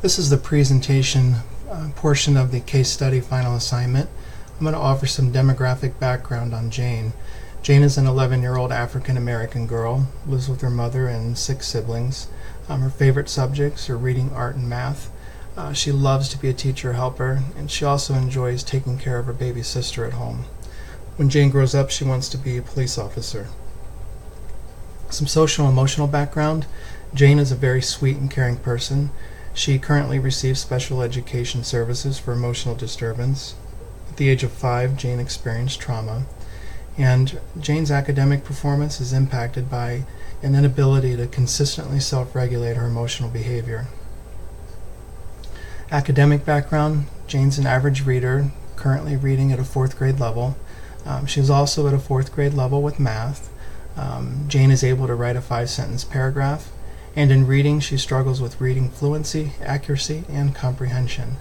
This is the presentation portion of the case study final assignment. I'm going to offer some demographic background on Jane. Jane is an 11-year-old African-American girl, lives with her mother and 6 siblings. Her favorite subjects are reading, art, and math. She loves to be a teacher helper, and she also enjoys taking care of her baby sister at home. When Jane grows up, she wants to be a police officer. Some social and emotional background. Jane is a very sweet and caring person. She currently receives special education services for emotional disturbance. At the age of 5, Jane experienced trauma, and Jane's academic performance is impacted by an inability to consistently self-regulate her emotional behavior. Academic background. Jane's an average reader, currently reading at a 4th grade level. She's also at a 4th grade level with math. Jane is able to write a 5-sentence paragraph, and in reading she struggles with reading fluency, accuracy, and comprehension.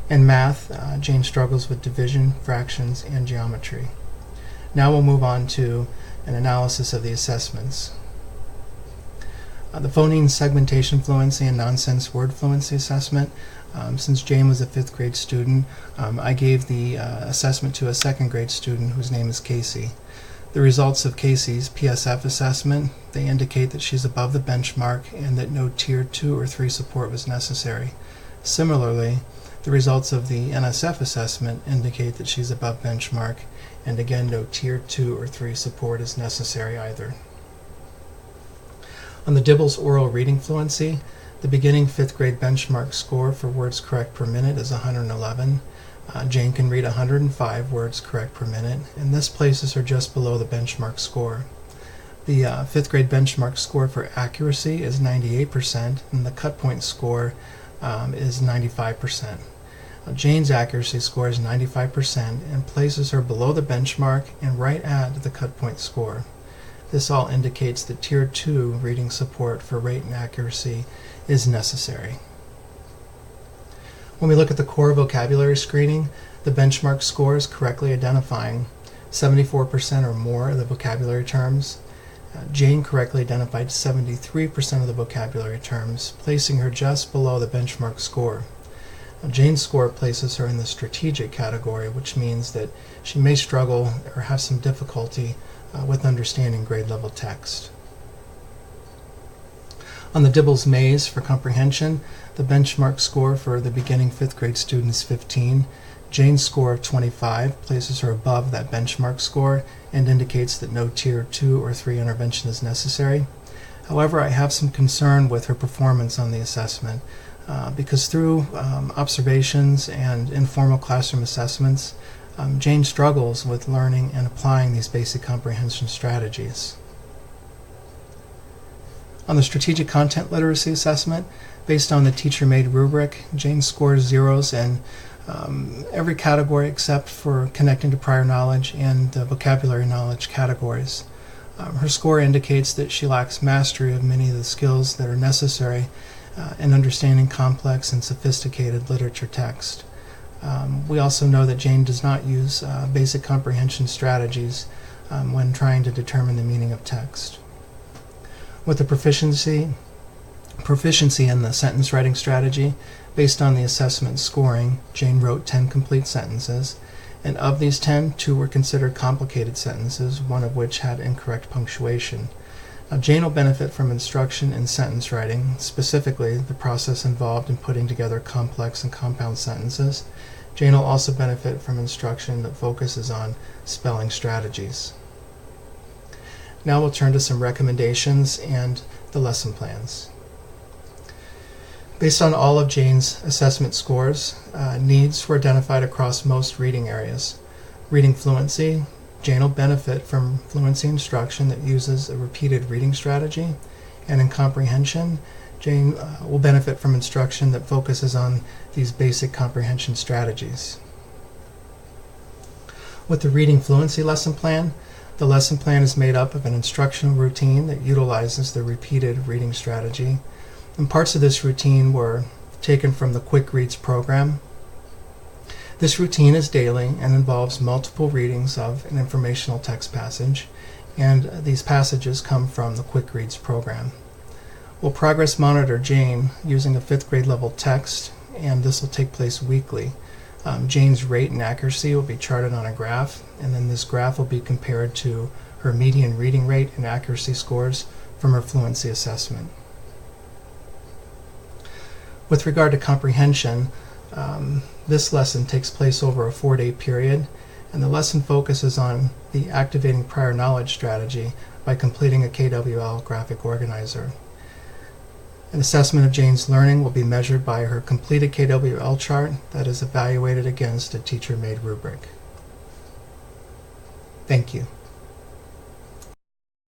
In math, Jane struggles with division, fractions, and geometry. Now we'll move on to an analysis of the assessments. The phoneme segmentation fluency and nonsense word fluency assessment. Since Jane was a 5th grade student, I gave the assessment to a 2nd grade student whose name is Casey. The results of Casey's PSF assessment, they indicate that she's above the benchmark and that no Tier 2 or 3 support was necessary. Similarly, the results of the NSF assessment indicate that she's above benchmark, and again, no Tier 2 or 3 support is necessary either. On the DIBELS oral reading fluency, the beginning 5th grade benchmark score for words correct per minute is 111. Jane can read 105 words correct per minute, and this places her just below the benchmark score. The 5th grade benchmark score for accuracy is 98%, and the cut point score is 95%. Jane's accuracy score is 95% and places her below the benchmark and right at the cut point score. This all indicates that Tier 2 reading support for rate and accuracy is necessary. When we look at the core vocabulary screening, the benchmark score is correctly identifying 74% or more of the vocabulary terms. Jane correctly identified 73% of the vocabulary terms, placing her just below the benchmark score. Jane's score places her in the strategic category, which means that she may struggle or have some difficulty with understanding grade level text. On the DIBELS maze for comprehension, the benchmark score for the beginning 5th grade student is 15. Jane's score of 25 places her above that benchmark score and indicates that no Tier 2 or 3 intervention is necessary. However, I have some concern with her performance on the assessment because through observations and informal classroom assessments, Jane struggles with learning and applying these basic comprehension strategies. On the strategic content literacy assessment, based on the teacher-made rubric, Jane scores zeros in every category except for connecting to prior knowledge and the vocabulary knowledge categories. Her score indicates that she lacks mastery of many of the skills that are necessary in understanding complex and sophisticated literature text. We also know that Jane does not use basic comprehension strategies when trying to determine the meaning of text. With the proficiency in the sentence writing strategy, based on the assessment scoring, Jane wrote 10 complete sentences, and of these 10, 2 were considered complicated sentences, one of which had incorrect punctuation. Now, Jane will benefit from instruction in sentence writing, specifically the process involved in putting together complex and compound sentences. Jane will also benefit from instruction that focuses on spelling strategies. Now we'll turn to some recommendations and the lesson plans. Based on all of Jane's assessment scores, needs were identified across most reading areas. Reading fluency, Jane will benefit from fluency instruction that uses a repeated reading strategy, and in comprehension, Jane will benefit from instruction that focuses on these basic comprehension strategies. With the reading fluency lesson plan, the lesson plan is made up of an instructional routine that utilizes the repeated reading strategy, and parts of this routine were taken from the Quick Reads program. This routine is daily and involves multiple readings of an informational text passage, and these passages come from the Quick Reads program. We'll progress monitor Jane using a 5th grade level text and this will take place weekly. Jane's rate and accuracy will be charted on a graph, and then this graph will be compared to her median reading rate and accuracy scores from her fluency assessment. With regard to comprehension, this lesson takes place over a 4-day period, and the lesson focuses on the activating prior knowledge strategy by completing a KWL graphic organizer. An assessment of Jane's learning will be measured by her completed KWL chart that is evaluated against a teacher-made rubric. Thank you.